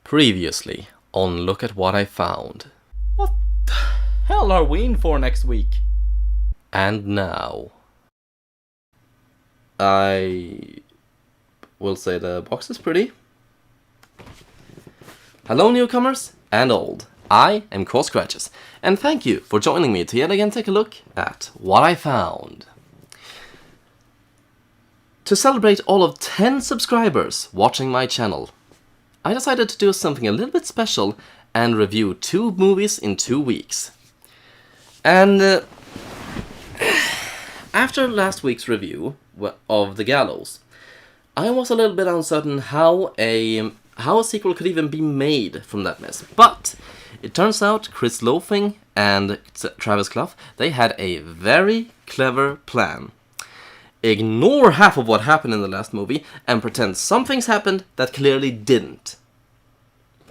Previously on Look at What I Found. What the hell are we in for next week? And now. I will say the box is pretty. Hello newcomers and old. I am Core Scratches, and thank you for joining me to yet again take a look at what I found. To celebrate all of 10 subscribers watching my channel, I decided to do something a little bit special and review 2 movies in 2 weeks. And after last week's review of The Gallows, I was a little bit uncertain how a sequel could even be made from that mess. But it turns out Chris Loafing and Travis Clough, they had a very clever plan. Ignore half of what happened in the last movie and pretend some things happened that clearly didn't.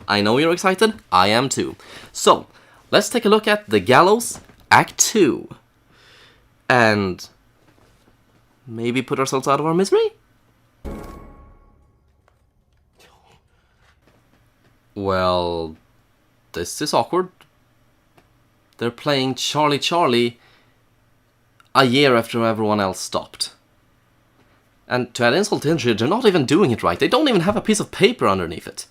I know you're excited, I am too. So, let's take a look at The Gallows Act 2. And maybe put ourselves out of our misery? Well, this is awkward. They're playing Charlie Charlie a year after everyone else stopped. And to add insult to injury, they're not even doing it right. They don't even have a piece of paper underneath it.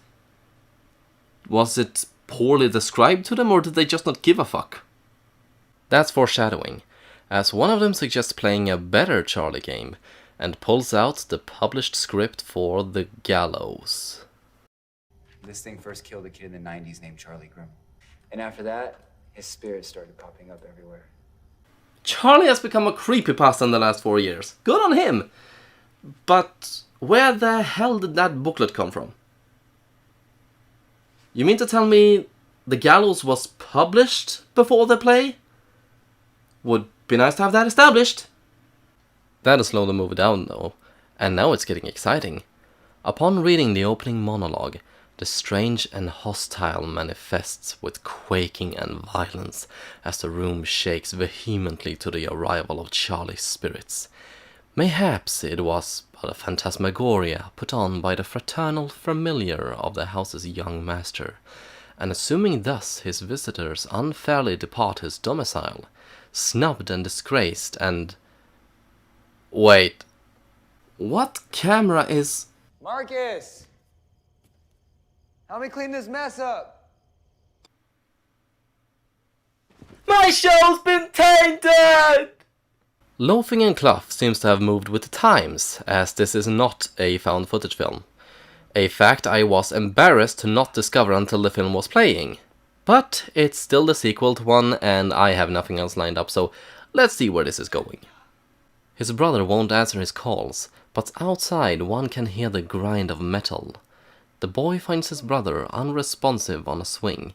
Was it poorly described to them, or did they just not give a fuck? That's foreshadowing, as one of them suggests playing a better Charlie game, and pulls out the published script for The Gallows. This thing first killed a kid in the 90s named Charlie Grimm. And after that, his spirit started popping up everywhere. Charlie has become a creepypasta in the last 4 years. Good on him! But where the hell did that booklet come from? You mean to tell me The Gallows was published before the play? Would be nice to have that established. That'll slow the movie down though, and now it's getting exciting. Upon reading the opening monologue, the strange and hostile manifests with quaking and violence as the room shakes vehemently to the arrival of Charlie's spirits. Mayhaps it was but a phantasmagoria put on by the fraternal familiar of the house's young master, and assuming thus his visitors unfairly depart his domicile, snubbed and disgraced and... Wait, what camera is... Marcus! Help me clean this mess up! My show's been tainted! Loafing and Clough seems to have moved with the times, as this is not a found footage film. A fact I was embarrassed to not discover until the film was playing. But it's still the sequel to one, and I have nothing else lined up, so let's see where this is going. His brother won't answer his calls, but outside one can hear the grind of metal. The boy finds his brother unresponsive on a swing,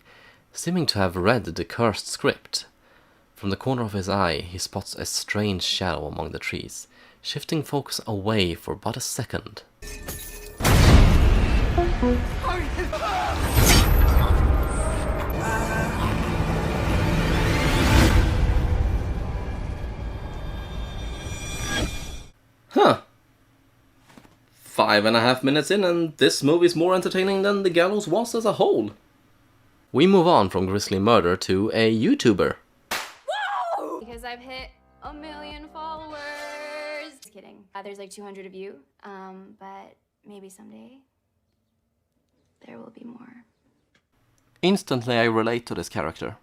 seeming to have read the cursed script. From the corner of his eye, he spots a strange shadow among the trees, shifting focus away for but a second. Huh. 5.5 minutes in, and this movie's more entertaining than The Gallows was as a whole. We move on from grisly murder to a YouTuber. Because I've hit 1 million followers. Just kidding. There's like 200 of you. But maybe someday there will be more. Instantly I relate to this character.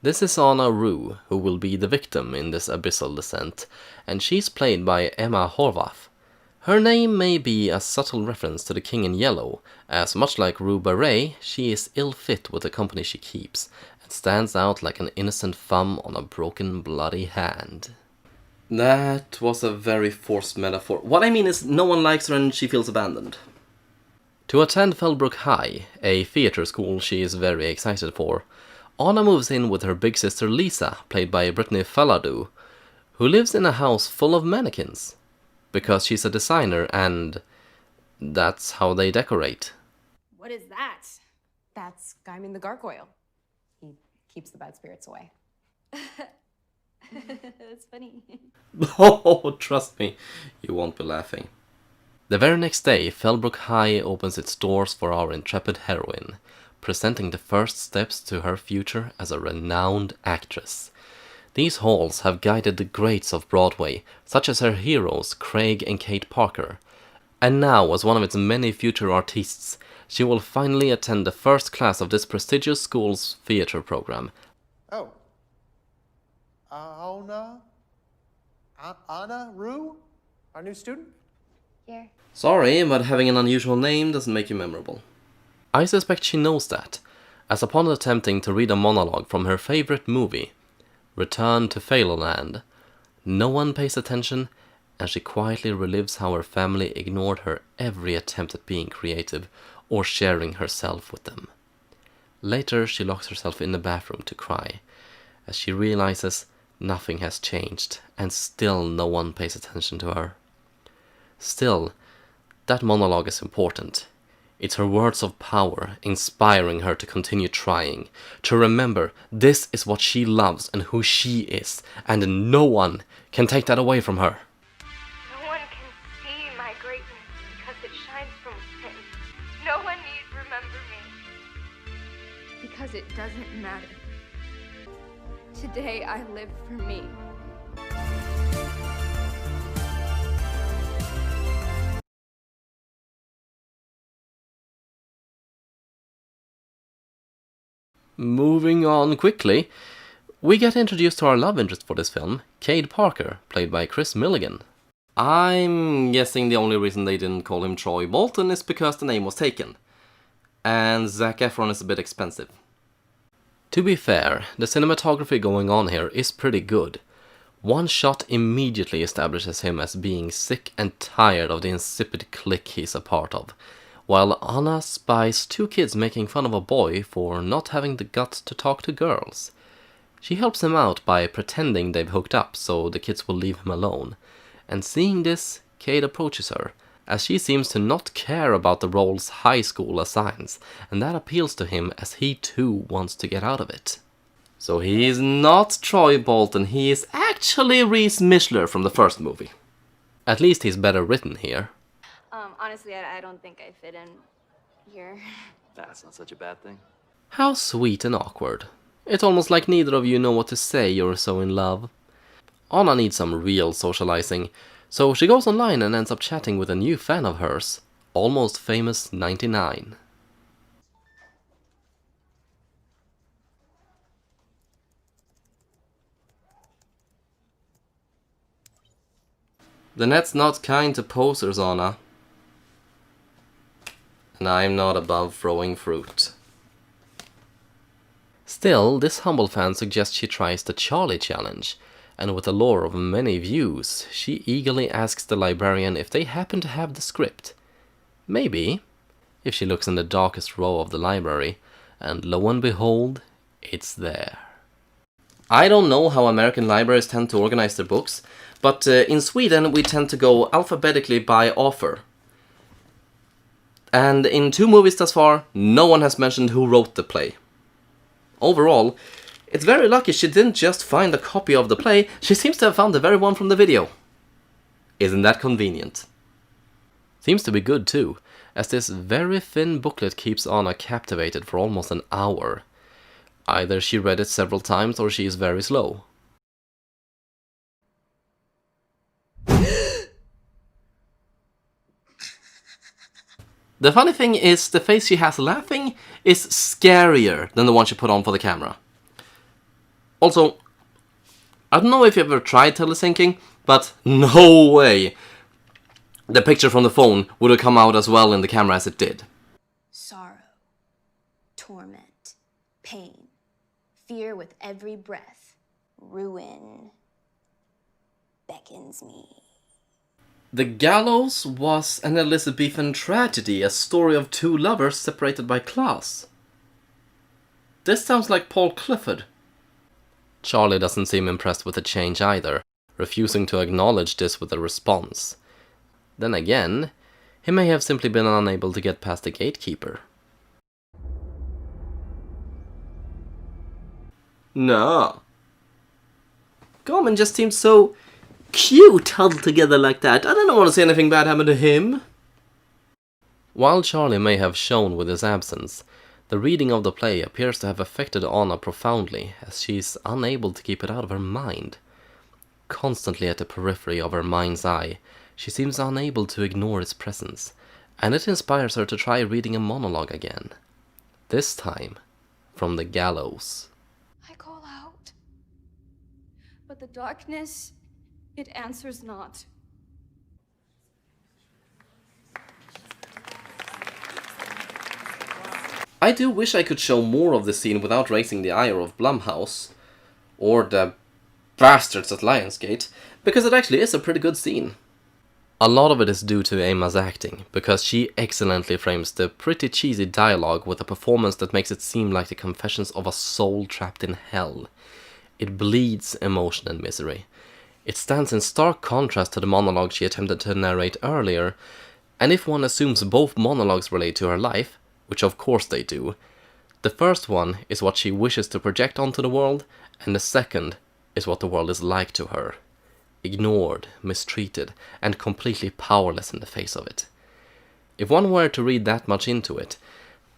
This is Anna Rue, who will be the victim in this abyssal descent, and she's played by Emma Horvath. Her name may be a subtle reference to the King in Yellow, as much like Rue Barrett, she is ill-fit with the company she keeps, and stands out like an innocent thumb on a broken bloody hand. That was a very forced metaphor. What I mean is, no one likes her and she feels abandoned. To attend Fellbrook High, a theatre school she is very excited for, Anna moves in with her big sister Lisa, played by Brittany Falardeau, who lives in a house full of mannequins. Because she's a designer and that's how they decorate. What is that? That's Guyman the gargoyle. He keeps the bad spirits away. That's funny. Oh, trust me, you won't be laughing. The very next day, Fellbrook High opens its doors for our intrepid heroine, presenting the first steps to her future as a renowned actress. These halls have guided the greats of Broadway, such as her heroes Craig and Kate Parker. And now, as one of its many future artistes, she will finally attend the first class of this prestigious school's theater program. Oh. Anna Rue? Our new student? Here. Sorry, but having an unusual name doesn't make you memorable. I suspect she knows that, as upon attempting to read a monologue from her favorite movie, Return to Fairyland, no one pays attention, and she quietly relives how her family ignored her every attempt at being creative or sharing herself with them. Later, she locks herself in the bathroom to cry, as she realizes nothing has changed, and still no one pays attention to her. Still, that monologue is important. It's her words of power, inspiring her to continue trying, to remember this is what she loves and who she is, and no one can take that away from her. No one can see my greatness because it shines from within. No one need remember me because it doesn't matter. Today I live for me. Moving on quickly, we get introduced to our love interest for this film, Cade Parker, played by Chris Milligan. I'm guessing the only reason they didn't call him Troy Bolton is because the name was taken. And Zac Efron is a bit expensive. To be fair, the cinematography going on here is pretty good. One shot immediately establishes him as being sick and tired of the insipid clique he's a part of, while Anna spies two kids making fun of a boy for not having the guts to talk to girls. She helps him out by pretending they've hooked up so the kids will leave him alone, and seeing this, Cade approaches her, as she seems to not care about the roles high school assigns, and that appeals to him as he too wants to get out of it. So he is not Troy Bolton, he is actually Reese Mishler from the first movie. At least he's better written here. Honestly, I don't think I fit in here. That's not such a bad thing. How sweet and awkward. It's almost like neither of you know what to say, you're so in love. Anna needs some real socializing, so she goes online and ends up chatting with a new fan of hers, Almost Famous 99. The net's not kind to posers, Anna. And I'm not above throwing fruit. Still, this humble fan suggests she tries the Charlie challenge, and with a lore of many views, she eagerly asks the librarian if they happen to have the script. Maybe, if she looks in the darkest row of the library, and lo and behold, it's there. I don't know how American libraries tend to organize their books, but in Sweden we tend to go alphabetically by author. And in 2 movies thus far, no one has mentioned who wrote the play. Overall, it's very lucky she didn't just find a copy of the play, she seems to have found the very one from the video. Isn't that convenient? Seems to be good too, as this very thin booklet keeps Anna captivated for almost an hour. Either she read it several times or she is very slow. The funny thing is, the face she has laughing is scarier than the one she put on for the camera. Also, I don't know if you've ever tried telesyncing, but no way the picture from the phone would have come out as well in the camera as it did. Sorrow, torment, pain, fear with every breath, ruin beckons me. The Gallows was an Elizabethan tragedy, a story of 2 lovers separated by class. This sounds like Paul Clifford. Charlie doesn't seem impressed with the change either, refusing to acknowledge this with a response. Then again, he may have simply been unable to get past the gatekeeper. No. Gorman just seems so cute huddled together like that. I don't want to see anything bad happen to him. While Charlie may have shown with his absence, the reading of the play appears to have affected Anna profoundly, as she is unable to keep it out of her mind. Constantly at the periphery of her mind's eye, she seems unable to ignore its presence, and it inspires her to try reading a monologue again. This time, from the gallows. I call out, but the darkness, it answers not. I do wish I could show more of this scene without raising the ire of Blumhouse, or the bastards at Lionsgate, because it actually is a pretty good scene. A lot of it is due to Emma's acting, because she excellently frames the pretty cheesy dialogue with a performance that makes it seem like the confessions of a soul trapped in hell. It bleeds emotion and misery. It stands in stark contrast to the monologue she attempted to narrate earlier, and if one assumes both monologues relate to her life, which of course they do, the first one is what she wishes to project onto the world, and the second is what the world is like to her. Ignored, mistreated, and completely powerless in the face of it. If one were to read that much into it,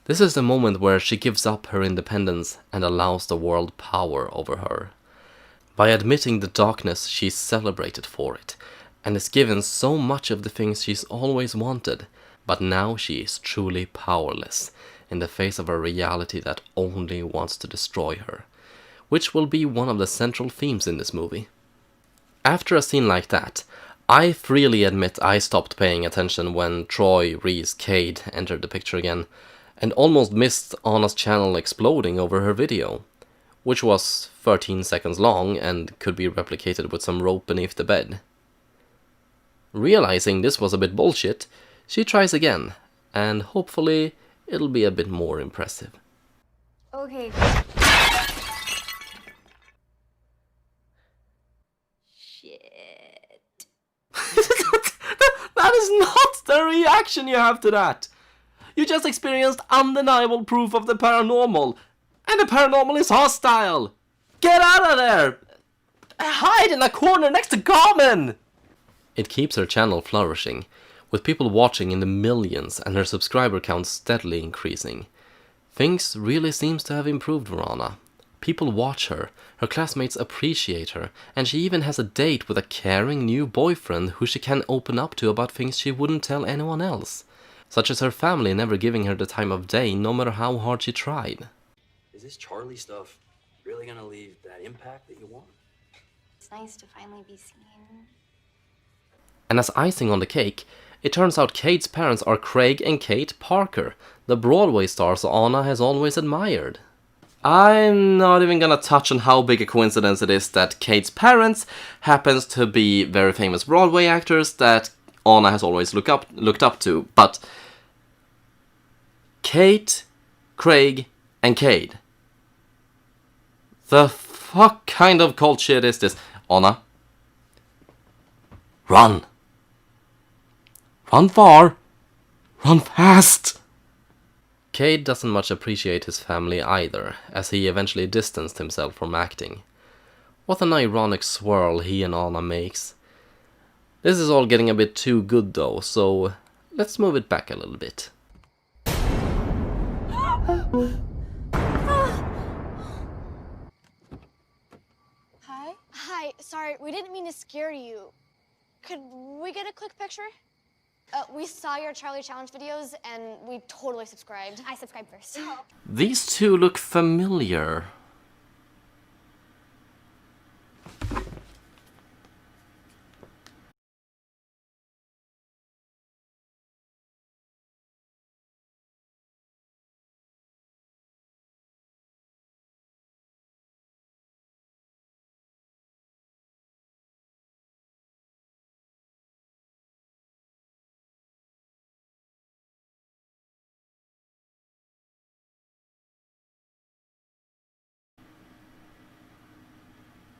this is the moment where she gives up her independence and allows the world power over her. By admitting the darkness, she's celebrated for it, and is given so much of the things she's always wanted, but now she is truly powerless in the face of a reality that only wants to destroy her, which will be one of the central themes in this movie. After a scene like that, I freely admit I stopped paying attention when Troy, Reese, Cade entered the picture again, and almost missed Anna's channel exploding over her video, which was 13 seconds long and could be replicated with some rope beneath the bed. Realizing this was a bit bullshit, she tries again, and hopefully it'll be a bit more impressive. Okay. Shit. That is not the reaction you have to that! You just experienced undeniable proof of the paranormal, and the paranormal is hostile! Get out of there! Hide in a corner next to Carmen! It keeps her channel flourishing, with people watching in the millions and her subscriber count steadily increasing. Things really seems to have improved for Anna. People watch her classmates appreciate her, and she even has a date with a caring new boyfriend who she can open up to about things she wouldn't tell anyone else, such as her family never giving her the time of day no matter how hard she tried. Is this Charlie stuff really gonna leave that impact that you want? It's nice to finally be seen. And as icing on the cake, it turns out Kate's parents are Craig and Kate Parker, the Broadway stars Anna has always admired. I'm not even gonna touch on how big a coincidence it is that Kate's parents happens to be very famous Broadway actors that Anna has always looked up to, but Kate, Craig, and Cade. The fuck kind of cult shit is this? Anna, run! Run far! Run fast! Cade doesn't much appreciate his family either, as he eventually distanced himself from acting. What an ironic swirl he and Anna makes. This is all getting a bit too good though, so let's move it back a little bit. Hi? Hi, sorry, we didn't mean to scare you. Could we get a quick picture? We saw your Charlie Challenge videos and we totally subscribed. I subscribed first. These two look familiar.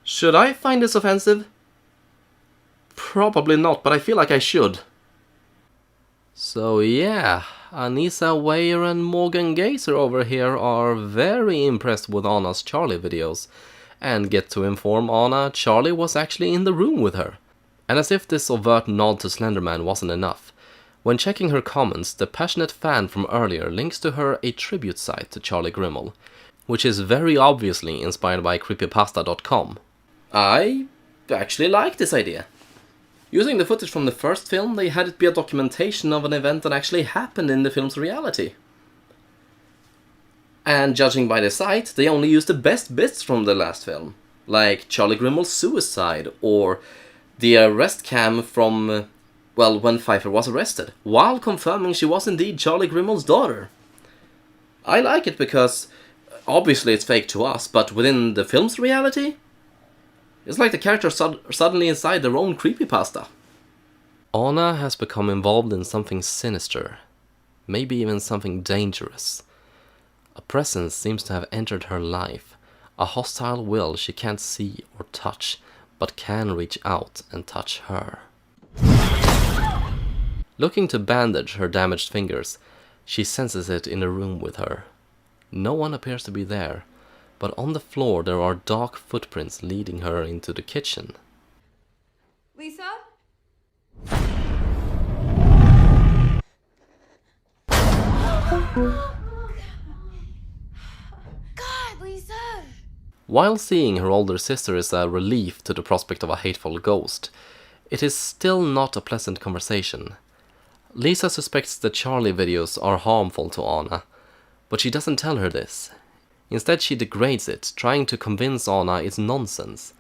Should I find this offensive? Probably not, but I feel like I should. So yeah, Anissa Weir and Morgan Gazer over here are very impressed with Anna's Charlie videos, and get to inform Anna Charlie was actually in the room with her. And as if this overt nod to Slenderman wasn't enough, When checking her comments, the passionate fan from earlier links to her a tribute site to Charlie Grimmel, which is very obviously inspired by creepypasta.com. I actually like this idea. Using the footage from the first film, they had it be a documentation of an event that actually happened in the film's reality. And judging by the site, they only used the best bits from the last film, like Charlie Grimmel's suicide, or the arrest cam from, well, when Pfeiffer was arrested, while confirming she was indeed Charlie Grimmel's daughter. I like it because, obviously it's fake to us, but within the film's reality, it's like the characters are suddenly inside their own creepypasta. Anna has become involved in something sinister, maybe even something dangerous. A presence seems to have entered her life, a hostile will she can't see or touch, but can reach out and touch her. Looking to bandage her damaged fingers, she senses it in a room with her. No one appears to be there, but on the floor there are dark footprints leading her into the kitchen. Lisa? God, Lisa! While seeing her older sister is a relief to the prospect of a hateful ghost, it is still not a pleasant conversation. Lisa suspects the Charlie videos are harmful to Anna, but she doesn't tell her this. Instead she degrades it, trying to convince Anna it's nonsense.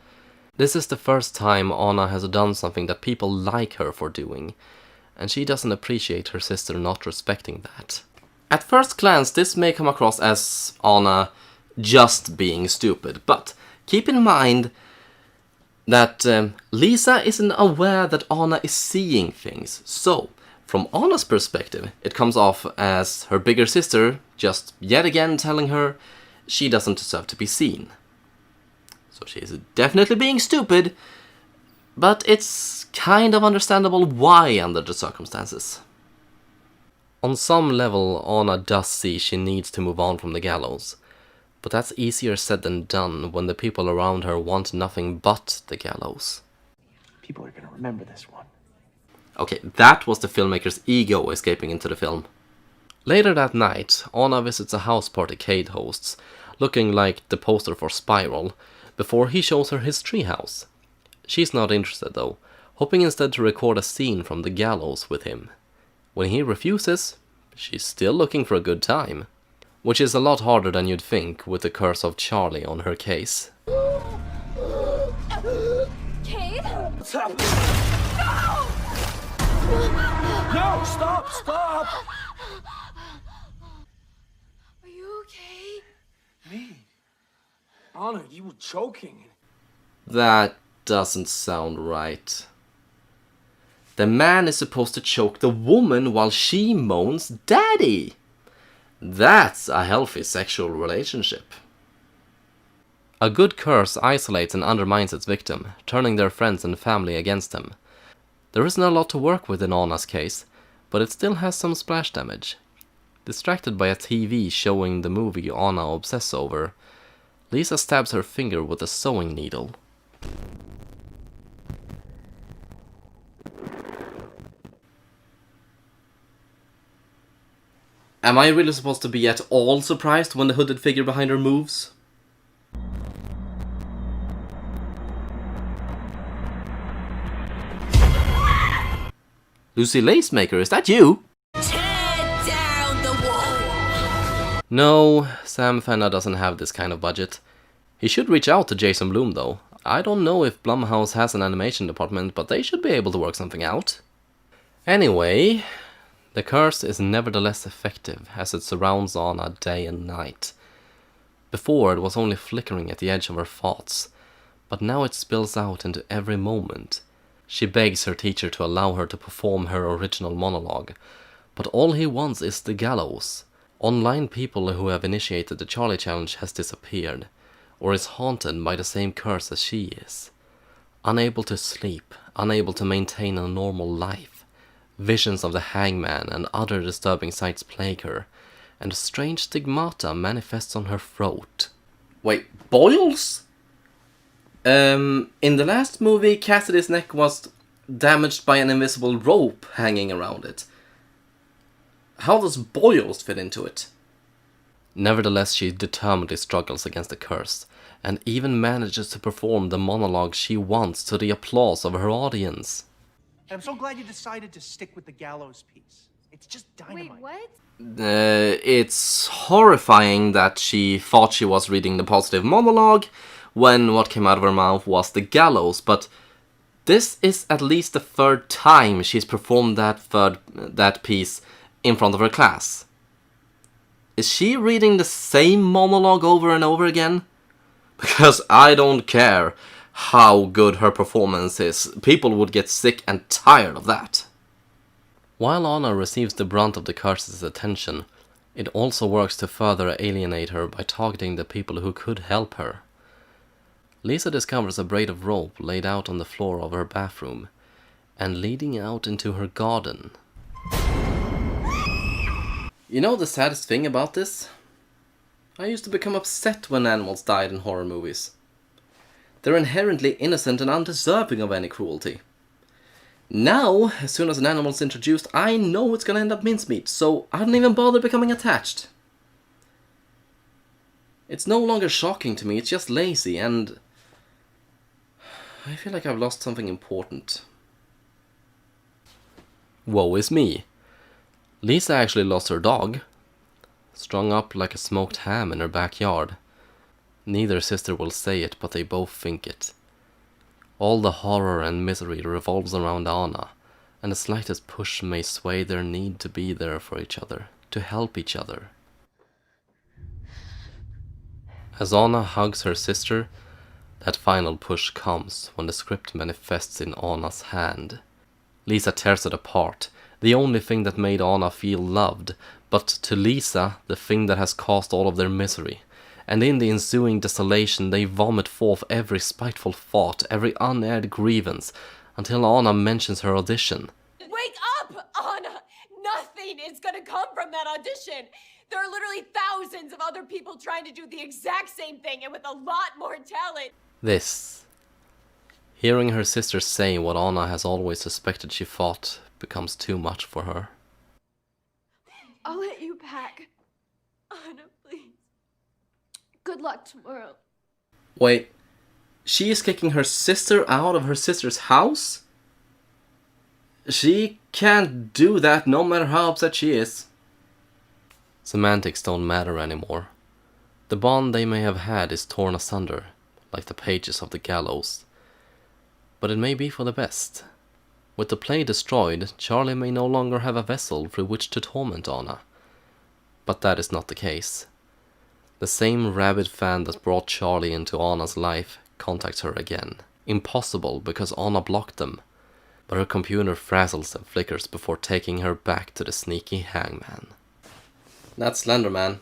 This is the first time Anna has done something that people like her for doing, and she doesn't appreciate her sister not respecting that. At first glance this may come across as Anna just being stupid, but keep in mind that Lisa isn't aware that Anna is seeing things, so from Anna's perspective it comes off as her bigger sister just yet again telling her she doesn't deserve to be seen. So she is definitely being stupid, but it's kind of understandable why under the circumstances. On some level, Anna does see she needs to move on from the gallows, but that's easier said than done when the people around her want nothing but the gallows. People are gonna remember this one. Okay, that was the filmmaker's ego escaping into the film. Later that night, Anna visits a house party Cade hosts, looking like the poster for Spiral, before he shows her his treehouse. She's not interested though, hoping instead to record a scene from the gallows with him. When he refuses, she's still looking for a good time, which is a lot harder than you'd think with the curse of Charlie on her case. Cade? What's happening? No! Stop! Stop! Are you okay? Me? Anna, you were choking. That doesn't sound right. The man is supposed to choke the woman while she moans "Daddy!" That's a healthy sexual relationship. A good curse isolates and undermines its victim, turning their friends and family against them. There isn't a lot to work with in Anna's case, but it still has some splash damage. Distracted by a TV showing the movie Anna obsesses over, Lisa stabs her finger with a sewing needle. Am I really supposed to be at all surprised when the hooded figure behind her moves? Lucy Lacemaker, is that you? Tear down the wall! No, Sam Fenner doesn't have this kind of budget. He should reach out to Jason Blum though. I don't know if Blumhouse has an animation department, but they should be able to work something out. Anyway, the curse is nevertheless effective as it surrounds Anna day and night. Before it was only flickering at the edge of her thoughts, but now it spills out into every moment. She begs her teacher to allow her to perform her original monologue, but all he wants is the gallows. Online people who have initiated the Charlie Challenge has disappeared, or is haunted by the same curse as she is. Unable to sleep, unable to maintain a normal life, visions of the hangman and other disturbing sights plague her, and a strange stigmata manifests on her throat. Wait, boils? In the last movie, Cassidy's neck was damaged by an invisible rope hanging around it. How does boils fit into it? Nevertheless, she determinedly struggles against the curse, and even manages to perform the monologue she wants to the applause of her audience. And I'm so glad you decided to stick with the gallows piece. It's just dynamite. Wait, what? It's horrifying that she thought she was reading the positive monologue when what came out of her mouth was the gallows, but this is at least the third time she's performed that piece in front of her class. Is she reading the same monologue over and over again? Because I don't care how good her performance is, people would get sick and tired of that. While Anna receives the brunt of the curse's attention, it also works to further alienate her by targeting the people who could help her. Lisa discovers a braid of rope laid out on the floor of her bathroom and leading out into her garden. You know the saddest thing about this? I used to become upset when animals died in horror movies. They're inherently innocent and undeserving of any cruelty. Now, as soon as an animal's introduced, I know it's gonna end up mincemeat, so I don't even bother becoming attached. It's no longer shocking to me, it's just lazy, and I feel like I've lost something important. Woe is me. Lisa actually lost her dog, strung up like a smoked ham in her backyard. Neither sister will say it, but they both think it. All the horror and misery revolves around Anna, and the slightest push may sway their need to be there for each other, to help each other. As Anna hugs her sister, that final push comes when the script manifests in Anna's hand. Lisa tears it apart, the only thing that made Anna feel loved, but to Lisa, the thing that has caused all of their misery. And in the ensuing desolation they vomit forth every spiteful thought, every unaired grievance, until Anna mentions her audition. Wake up, Anna! Nothing is gonna come from that audition! There are literally thousands of other people trying to do the exact same thing and with a lot more talent! This. Hearing her sister say what Anna has always suspected she thought becomes too much for her. I'll let you pack. Anna, please. Good luck tomorrow. Wait, she is kicking her sister out of her sister's house? She can't do that no matter how upset she is. Semantics don't matter anymore. The bond they may have had is torn asunder, like the pages of the gallows. But it may be for the best. With the play destroyed, Charlie may no longer have a vessel through which to torment Anna. But that is not the case. The same rabid fan that brought Charlie into Anna's life contacts her again. Impossible because Anna blocked them. But her computer frazzles and flickers before taking her back to the sneaky hangman. That's Slenderman.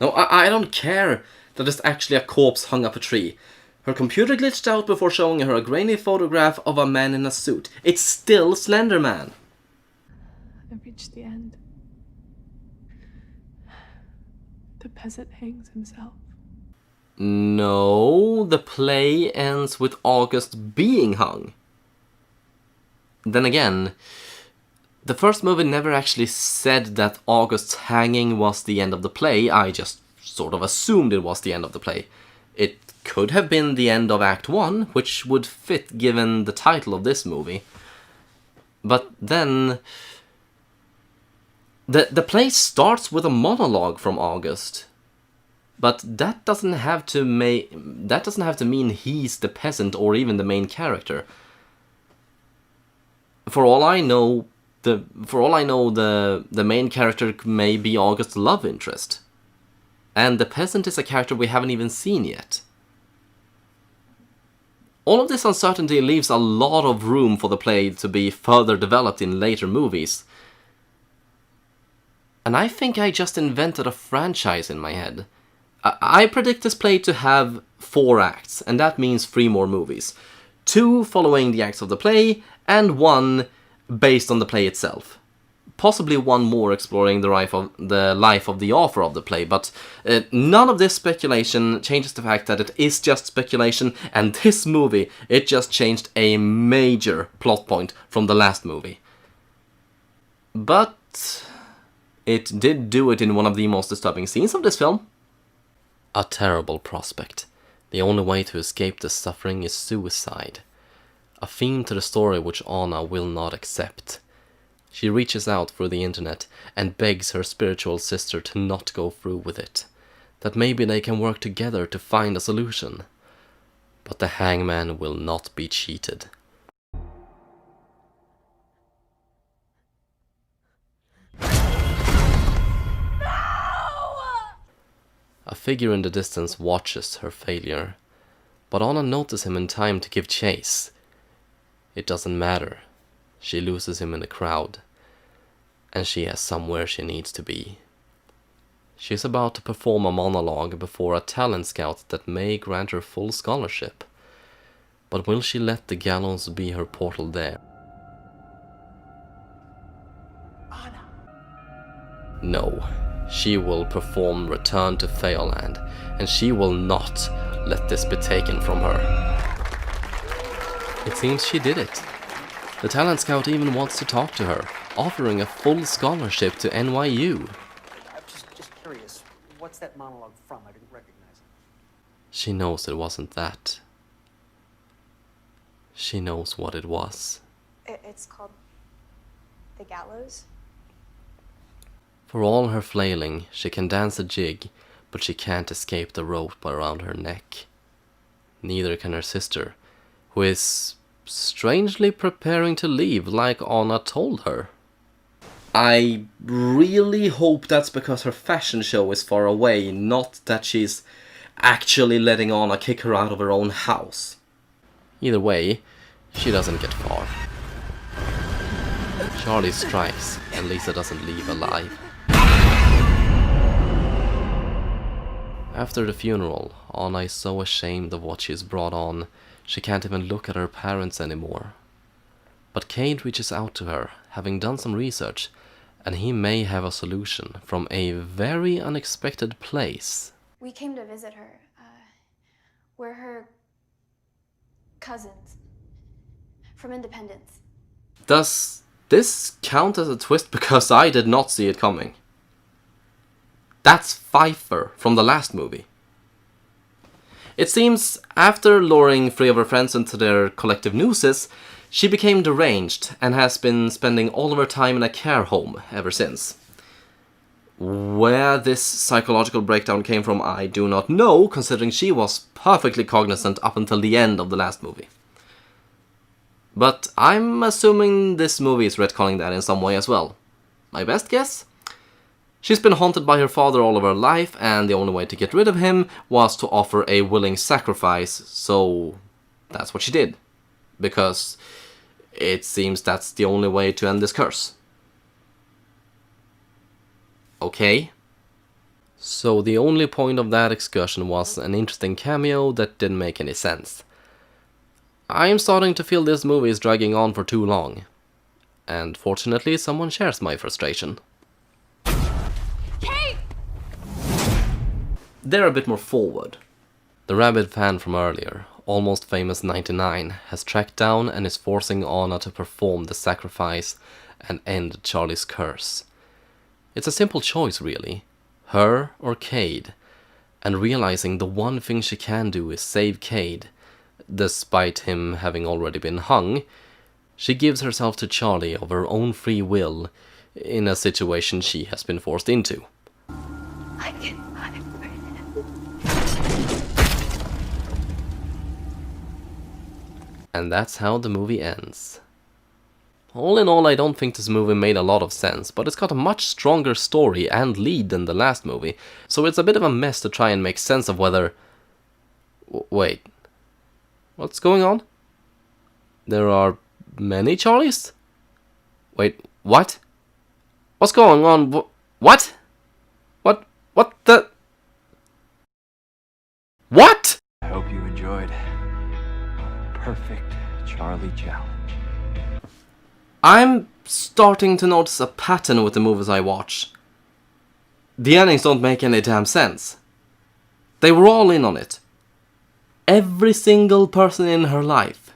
No, I don't care that there's actually a corpse hung up a tree. Her computer glitched out before showing her a grainy photograph of a man in a suit. It's still Slenderman. I've reached the end. The peasant hangs himself. No, the play ends with August being hung. Then again, the first movie never actually said that August's hanging was the end of the play. I just sort of assumed it was the end of the play. It could have been the end of Act 1, which would fit given the title of this movie. But then the play starts with a monologue from August. But that doesn't have to mean he's the peasant or even the main character. For all I know, the main character may be August's love interest. And the peasant is a character we haven't even seen yet. All of this uncertainty leaves a lot of room for the play to be further developed in later movies. And I think I just invented a franchise in my head. I predict this play to have 4 acts, and that means 3 more movies. 2 following the acts of the play, and 1 based on the play itself. Possibly 1 more exploring the life of the author of the play, but none of this speculation changes the fact that it is just speculation, and this movie, it just changed a major plot point from the last movie. But it did do it in one of the most disturbing scenes of this film. A terrible prospect. The only way to escape the suffering is suicide. A theme to the story which Anna will not accept. She reaches out through the internet and begs her spiritual sister to not go through with it. That maybe they can work together to find a solution. But the hangman will not be cheated. A figure in the distance watches her failure, but Anna notices him in time to give chase. It doesn't matter. She loses him in the crowd, and she has somewhere she needs to be. She's about to perform a monologue before a talent scout that may grant her full scholarship. But will she let the gallows be her portal there? Anna. No. She will perform Return to Fairyland, and she will not let this be taken from her. It seems she did it. The talent scout even wants to talk to her, offering a full scholarship to NYU. I'm just curious. What's that monologue from? I didn't recognize it. She knows it wasn't that. She knows what it was. It's called The Gallows? For all her flailing, she can dance a jig, but she can't escape the rope around her neck. Neither can her sister, who is strangely preparing to leave like Anna told her. I really hope that's because her fashion show is far away, not that she's actually letting Anna kick her out of her own house. Either way, she doesn't get far. Charlie strikes, and Lisa doesn't leave alive. After the funeral, Anna is so ashamed of what she's brought on, she can't even look at her parents anymore. But Cade reaches out to her, having done some research, and he may have a solution from a very unexpected place. We came to visit her. We're her cousins from Independence. Does this count as a twist? Because I did not see it coming. That's Pfeiffer from the last movie. It seems after luring 3 of her friends into their collective nooses, she became deranged and has been spending all of her time in a care home ever since. Where this psychological breakdown came from, I do not know, considering she was perfectly cognizant up until the end of the last movie. But I'm assuming this movie is retconning that in some way as well. My best guess? She's been haunted by her father all of her life, and the only way to get rid of him was to offer a willing sacrifice, so that's what she did. Because it seems that's the only way to end this curse. Okay. So the only point of that excursion was an interesting cameo that didn't make any sense. I am starting to feel this movie is dragging on for too long. And fortunately, someone shares my frustration. Kate! They're a bit more forward. The rabid fan from earlier, Almost Famous 99, has tracked down and is forcing Anna to perform the sacrifice and end Charlie's curse. It's a simple choice, really. Her or Cade. And realizing the one thing she can do is save Cade, despite him having already been hung, she gives herself to Charlie of her own free will in a situation she has been forced into. I can fight for him. And that's how the movie ends. All in all, I don't think this movie made a lot of sense, but it's got a much stronger story and lead than the last movie, so it's a bit of a mess to try and make sense of whether... Wait. What's going on? There are many Charlies? Wait, what? What's going on? What? What the... What? I hope you enjoyed Perfect Charlie Challenge. I'm starting to notice a pattern with the movies I watch. The endings don't make any damn sense. They were all in on it. Every single person in her life.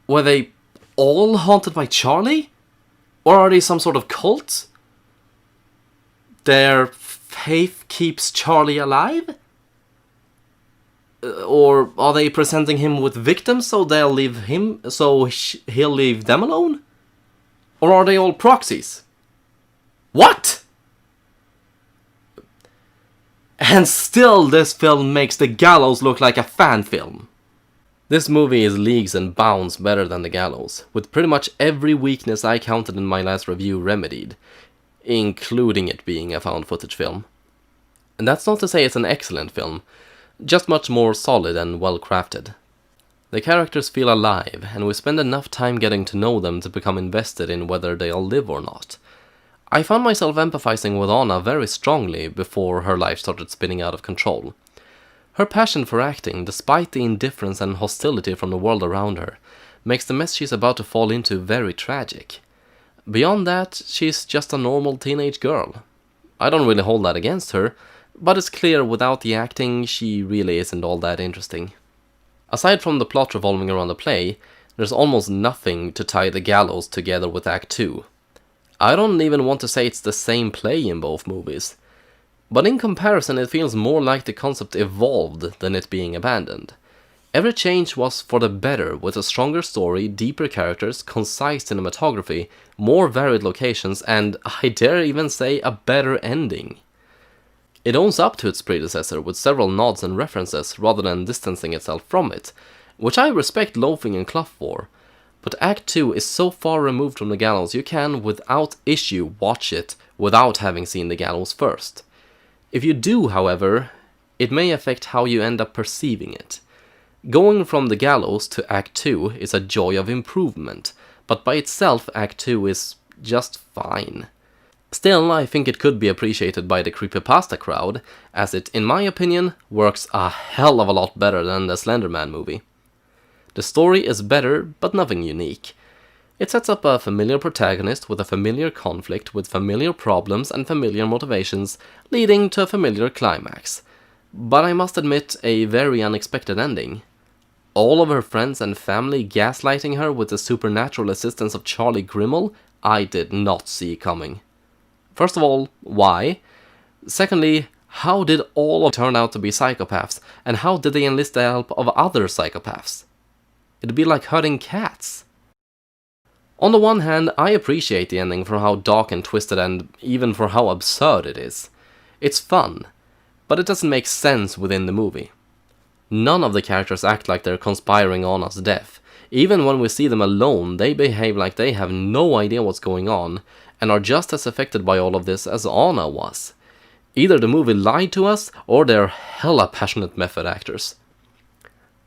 Were they all haunted by Charlie? Or are they some sort of cult? Their faith keeps Charlie alive? Or are they presenting him with victims so they'll leave him, so he'll leave them alone? Or are they all proxies? What? And still this film makes The Gallows look like a fan film. This movie is leagues and bounds better than The Gallows, with pretty much every weakness I counted in my last review remedied, including it being a found footage film. And that's not to say it's an excellent film, just much more solid and well crafted. The characters feel alive, and we spend enough time getting to know them to become invested in whether they'll live or not. I found myself empathizing with Anna very strongly before her life started spinning out of control. Her passion for acting, despite the indifference and hostility from the world around her, makes the mess she's about to fall into very tragic. Beyond that, she's just a normal teenage girl. I don't really hold that against her, but it's clear without the acting, she really isn't all that interesting. Aside from the plot revolving around the play, there's almost nothing to tie The Gallows together with Act 2. I don't even want to say it's the same play in both movies, but in comparison it feels more like the concept evolved than it being abandoned. Every change was for the better, with a stronger story, deeper characters, concise cinematography, more varied locations, and I dare even say a better ending. It owns up to its predecessor with several nods and references rather than distancing itself from it, which I respect Loafing and Clough for. But Act 2 is so far removed from The Gallows you can, without issue, watch it without having seen The Gallows first. If you do, however, it may affect how you end up perceiving it. Going from The Gallows to Act 2 is a joy of improvement, but by itself Act 2 is just fine. Still, I think it could be appreciated by the creepypasta crowd, as it, in my opinion, works a hell of a lot better than the Slender Man movie. The story is better, but nothing unique. It sets up a familiar protagonist with a familiar conflict with familiar problems and familiar motivations, leading to a familiar climax. But I must admit, a very unexpected ending. All of her friends and family gaslighting her with the supernatural assistance of Charlie Grimmel, I did not see coming. First of all, why? Secondly, how did all of them turn out to be psychopaths, and how did they enlist the help of other psychopaths? It'd be like herding cats. On the one hand, I appreciate the ending for how dark and twisted and even for how absurd it is. It's fun, but it doesn't make sense within the movie. None of the characters act like they're conspiring on Anna's death. Even when we see them alone, they behave like they have no idea what's going on, and are just as affected by all of this as Anna was. Either the movie lied to us, or they're hella passionate method actors.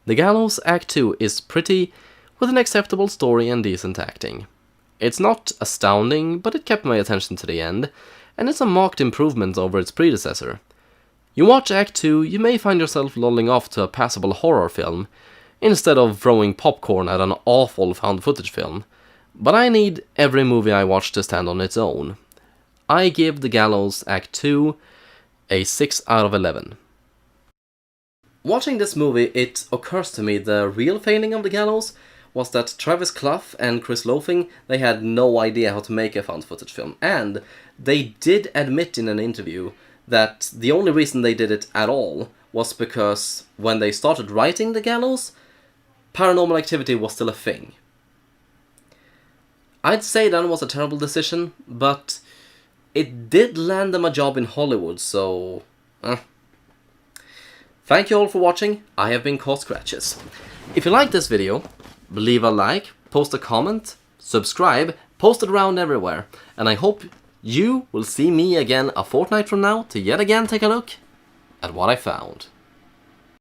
The Gallows Act 2 is pretty, with an acceptable story and decent acting. It's not astounding, but it kept my attention to the end, and it's a marked improvement over its predecessor. You watch Act 2, you may find yourself lolling off to a passable horror film, instead of throwing popcorn at an awful found footage film, but I need every movie I watch to stand on its own. I give The Gallows Act 2 a 6 out of 11. Watching this movie, it occurs to me the real failing of The Gallows was that Travis Clough and Chris Loafing, they had no idea how to make a found footage film, and they did admit in an interview that the only reason they did it at all was because when they started writing The Gallows, Paranormal Activity was still a thing. I'd say that was a terrible decision, but it did land them a job in Hollywood, so... Thank you all for watching. I have been Caught Scratches. If you like this video, leave a like, post a comment, subscribe, post it around everywhere, and I hope you will see me again a fortnight from now to yet again take a look at what I found.